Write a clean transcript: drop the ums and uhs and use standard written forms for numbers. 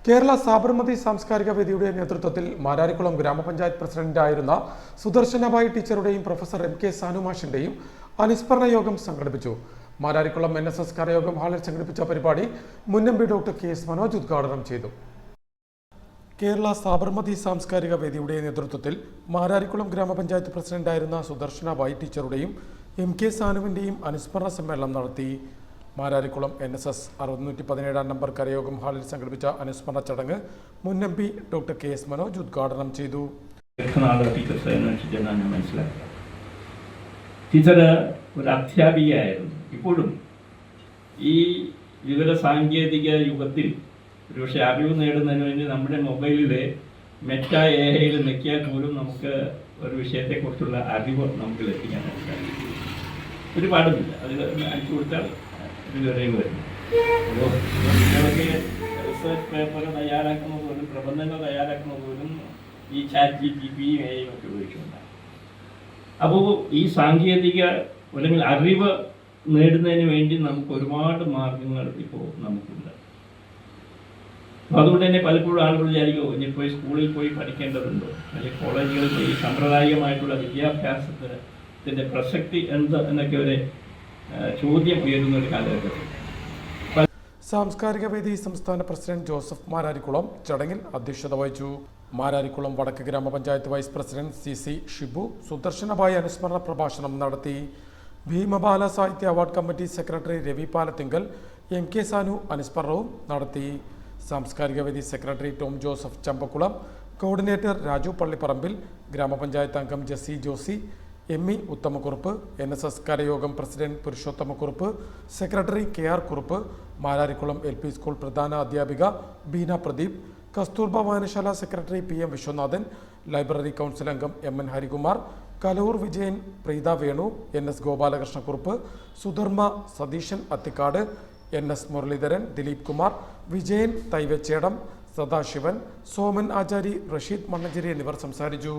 കേരള സാബർമതി സാംസ്കാരിക വേദിയുടെ നേതൃത്വത്തിൽ മാരാരിക്കുളം ഗ്രാമപഞ്ചായത്ത് പ്രസിഡന്റായിരുന്ന സുദർശനബായി ടീച്ചറുടെയും പ്രൊഫസർ എം കെ സാനുമാഷിന്റെയും അനുസ്മരണ യോഗം സംഘടിപ്പിച്ചു. മാരാരിക്കുളം NSS കരയോഗം ഹാളിൽ സംഘടിപ്പിച്ച പരിപാടി മുൻ ഡോക്ടർ KS മനോജ് ഉദ്ഘാടനം ചെയ്തു. കേരള സാബർമതി സാംസ്കാരിക വേദിയുടെ നേതൃത്വത്തിൽ മാരാരിക്കുളം ഗ്രാമപഞ്ചായത്ത് പ്രസിഡന്റായിരുന്ന സുദർശനബായി ടീച്ചറുടെയും എം കെ സാനുവിന്റെയും അനുസ്മരണ സമ്മേളനം നടത്തി. മാരാരിക്കുളം NSS 617 നമ്പർ കരയോഗം ഹാളിൽ സംഘടിപ്പിച്ച അനുസ്മരണ ചടങ്ങ് മുൻ ഡോക്ടർ KS മനോജ് ഉദ്ഘാടനം ചെയ്തു. ടീച്ചർ ഒരു അധ്യാപികയായിരുന്നു. ഇപ്പോഴും ഈ വിവര സാങ്കേതിക യുഗത്തിൽ ഒരുപക്ഷെ അറിവ് നേടുന്നതിന് വേണ്ടി നമ്മുടെ മൊബൈലിൽ മെറ്റാ AI നെക്കിയാൽ പോലും നമുക്ക് ഒരു വിഷയത്തെക്കുറിച്ചുള്ള അറിവ് നമുക്ക് ലഭിക്കാൻ സാധിക്കും. ഒരുപാടുമില്ല, അത് അയച്ചു കൊടുത്താൽ വിവരങ്ങൾ വരുന്നു. അപ്പോൾ നിങ്ങളൊക്കെ റിസർച്ച് പേപ്പർ തയ്യാറാക്കുന്നത് പോലും പ്രബന്ധങ്ങൾ തയ്യാറാക്കുന്നത് പോലും ഈ ChatGPT AI ഒക്കെ ഉപയോഗിച്ചുകൊണ്ടാണ്. അപ്പോൾ ഈ സാങ്കേതിക അല്ലെങ്കിൽ അറിവ് നേടുന്നതിന് വേണ്ടി നമുക്ക് ഒരുപാട് മാർഗങ്ങൾ ഇപ്പോൾ നമുക്കുണ്ട്. അപ്പോൾ അതുകൊണ്ട് തന്നെ പലപ്പോഴും ആളുകൾ വിചാരിക്കുമോ ഇനിയിപ്പോൾ സ്കൂളിൽ പോയി പഠിക്കേണ്ടതുണ്ടോ, അല്ലെങ്കിൽ കോളേജുകളിൽ പോയി സാമ്പ്രദായികമായിട്ടുള്ള വിദ്യാഭ്യാസത്തിൻ്റെ പ്രസക്തി എന്ത് എന്നൊക്കെ ഒരു ചോദ്യം ഉയരുന്ന ഒരു കാലഘട്ടത്തിൽ സാംസ്കാരിക വേദി സംസ്ഥാന പ്രസിഡന്റ് ജോസഫ് മാരാരിക്കുളം ചടങ്ങിൽ അധ്യക്ഷത വഹിച്ചു. മാരാരിക്കുളം വടക്ക് ഗ്രാമപഞ്ചായത്ത് vice president CC Shibu Sudarshanabai അനുസ്മരണ പ്രഭാഷണം നടത്തി. ഭീമബാല സാഹിത്യ award committee secretary Ravi Palathinkal M K Sanu അനുസ്മരണവും നടത്തി. സാംസ്കാരിക വേദി സെക്രട്ടറി ടോം ജോസഫ് ചമ്പക്കുളം, കോർഡിനേറ്റർ രാജു പള്ളിപ്പറമ്പിൽ, ഗ്രാമപഞ്ചായത്ത് അംഗം Jessy Josy, ME Uthamakkurup, NSS Karayogam president Purushothamakkurup, secretary KR Kurup, Mararikulam LP school പ്രധാന അധ്യാപിക Beena Pradeep, Kasturba Vayanashala secretary PM Viswanathan, library council അംഗം MN Harikumar, Kaloor Vijayan, Preetha Venu, NS Gopalakrishnakkurup, Sudharma, Satheesan Athikkad, NS Muraleedharan, Dileep Kumar, Vijayan തൈവച്ചേടം, Sadasivan, Soman ആചാരി, റഷീദ് മണ്ണഞ്ചേരി എന്നിവർ സംസാരിച്ചു.